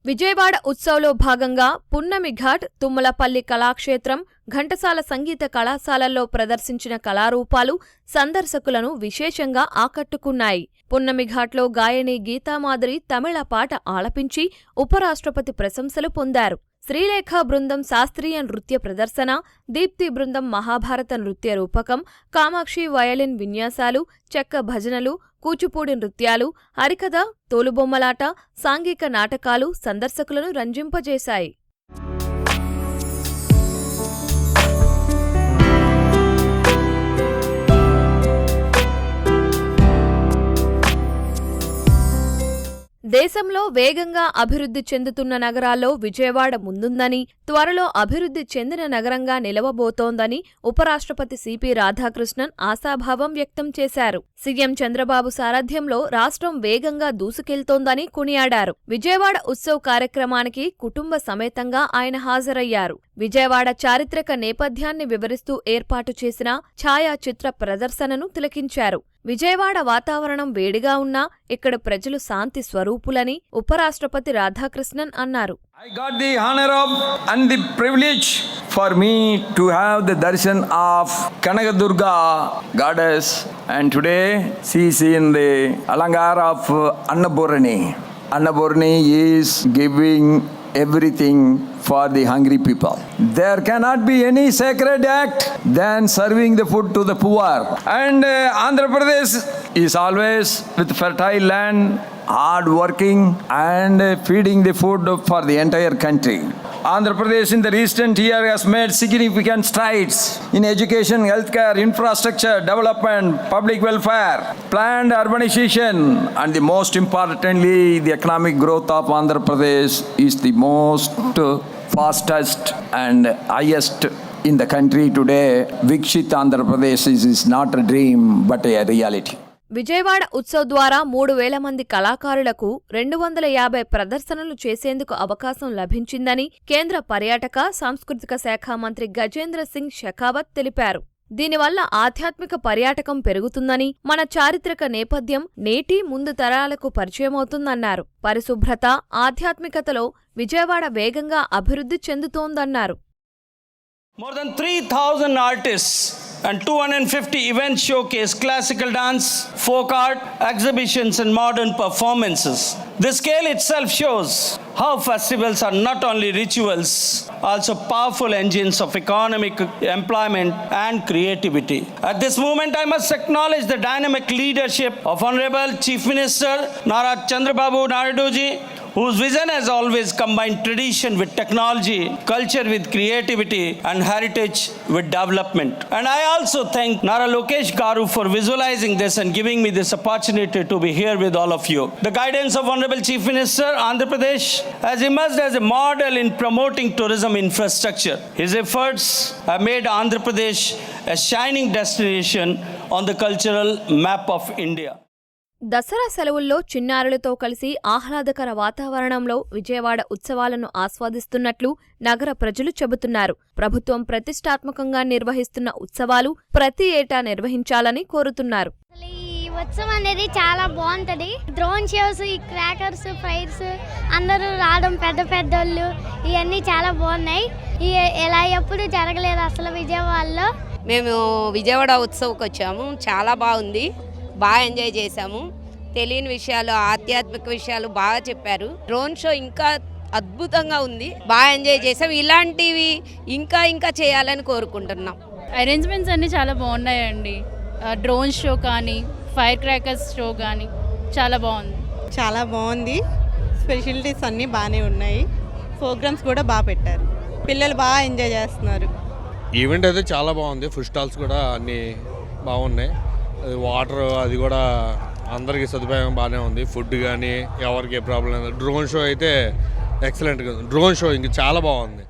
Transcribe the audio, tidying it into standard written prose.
విజయవాడ ఉత్సవ్లో భాగంగా పున్నమి ఘాట్, తుమ్మలపల్లి కళాక్షేత్రం, ఘంటసాల సంగీత కళాశాలల్లో ప్రదర్శించిన కళారూపాలు సందర్శకులను విశేషంగా ఆకట్టుకున్నాయి. పున్నమి ఘాట్లో గాయని గీతామాధురి తమిళ పాట ఆలపించి ఉపరాష్ట్రపతి ప్రశంసలు పొందారు. శ్రీలేఖ బృందం శాస్త్రీయ నృత్య ప్రదర్శన, దీప్తి బృందం మహాభారత నృత్య రూపకం, కామాక్షి వయలిన్ విన్యాసాలు, చెక్క భజనలు, కూచిపూడి నృత్యాలు, హరికథ, తోలుబొమ్మలాట, సాంఘిక నాటకాలు సందర్శకులను రంజింపజేశాయి. దేశంలో వేగంగా అభివృద్ధి చెందుతున్న నగరాల్లో విజయవాడ ముందుందని, త్వరలో అభివృద్ధి చెందిన నగరంగా నిలవబోతోందని ఉపరాష్ట్రపతి సిపి రాధాకృష్ణన్ ఆశాభావం వ్యక్తం చేశారు. సీఎం చంద్రబాబు సారథ్యంలో రాష్ట్రం వేగంగా దూసుకెళ్తోందని కొనియాడారు. విజయవాడ ఉత్సవ్ కార్యక్రమానికి కుటుంబ సమేతంగా ఆయన హాజరయ్యారు. విజయవాడ చారిత్రక నేపథ్యాన్ని వివరిస్తూ ఏర్పాటు చేసిన ఛాయాచిత్ర ప్రదర్శనను తిలకించారు. విజయవాడ వాతావరణం వేడిగా ఉన్నా ఇక్కడ ప్రజలు శాంతి స్వరూపులని ఉపరాష్ట్రపతి రాధాకృష్ణన్ అన్నారు. I got the honor of and the privilege for me to have the darshan of Kanakadurga goddess, and today she is in the alangar of Annapurni. Annapurni is giving everything for the hungry people. There cannot be any sacred act than serving the food to the poor. And Andhra Pradesh is always with fertile land, hard working and feeding the food for the entire country. Andhra Pradesh in the recent year has made significant strides in education, healthcare, infrastructure, development, public welfare, planned urbanization, and the most importantly, the economic growth of Andhra Pradesh is the most fastest and highest in the country today. Vikshit Andhra Pradesh is not a dream but a reality. Vijayawada Utsav ద్వారా 3,000 మంది కళాకారులకు 250 ప్రదర్శనలు చేసేందుకు అవకాశం లభించిందని కేంద్ర పర్యాటక, సాంస్కృతిక శాఖ మంత్రి గజేంద్ర సింగ్ షెకావత్ తెలిపారు. దీనివల్ల ఆధ్యాత్మిక పర్యాటకం పెరుగుతుందని, మన చారిత్రక నేపథ్యం నేటి ముందు తరాలకు పరిచయమవుతుందన్నారు. పరిశుభ్రత, ఆధ్యాత్మికతలో విజయవాడ వేగంగా అభివృద్ధి చెందుతోందన్నారు. More than 3,000 artists and 250 events showcase classical dance, folk art, exhibitions and modern performances. The scale itself shows how festivals are not only rituals, also powerful engines of economic employment and creativity. At this moment, I must acknowledge the dynamic leadership of Honorable Chief Minister Nara Chandrababu Naidu ji, whose vision has always combined tradition with technology, culture with creativity, and heritage with development. And I also thank Nara Lokesh Garu for visualizing this and giving me this opportunity to be here with all of you. The guidance of Honorable Chief Minister, Andhra Pradesh has emerged as a model in promoting tourism infrastructure. His efforts have made Andhra Pradesh a shining destination on the cultural map of India. Dasara సెలవుల్లో చిన్నారులతో కలిసి ఆహ్లాదకర వాతావరణంలో విజయవాడ ఉత్సవాలను ఆస్వాదిస్తున్నట్లు నగర ప్రజలు చెబుతున్నారు. ప్రభుత్వం ప్రతిష్టాత్మకంగా నిర్వహిస్తున్న ఉత్సవాలు ప్రతి ఏటా నిర్వహించాలని కోరుతున్నారు. ఈ ఉత్సవం అనేది చాలా బాగుంటది. డ్రోన్ షోస్, ఈ క్రాకర్స్, ఫైర్స్, అందరూ రావడం, పెద్ద పెద్దోళ్ళు, ఇవన్నీ చాలా బాగున్నాయి. ఇలా ఎప్పుడు జరగలేదు అసలు విజయవాడలో. మేము విజయవాడ ఉత్సవంకి వచ్చాము. చాలా బాగుంది, బాగా ఎంజాయ్ చేశాము. తెలియని విషయాలు, ఆధ్యాత్మిక విషయాలు బాగా చెప్పారు. డ్రోన్ షో ఇంకా అద్భుతంగా ఉంది, బాగా ఎంజాయ్ చేసాం. ఇలాంటివి ఇంకా ఇంకా చేయాలని కోరుకుంటున్నాం. అరేంజ్మెంట్స్ అన్నీ చాలా బాగున్నాయండి. డ్రోన్ షో కానీ, ఫైర్ క్రాకర్స్ షో కానీ చాలా బాగుంది. చాలా బాగుంది. స్పెషాలిటీస్ అన్నీ బాగానే ఉన్నాయి. ప్రోగ్రామ్స్ కూడా బాగా పెట్టారు. పిల్లలు బాగా ఎంజాయ్ చేస్తున్నారు. ఈవెంట్ అయితే చాలా బాగుంది. ఫుడ్ స్టాల్స్ కూడా అన్నీ బాగున్నాయి. వాటర్ అది కూడా అందరికీ సదుపాయం బాగానే ఉంది. ఫుడ్ కానీ ఎవరికి ఏ ప్రాబ్లం లేదు. డ్రోన్ షో అయితే ఎక్సలెంట్గా, డ్రోన్ షో ఇంక చాలా బాగుంది.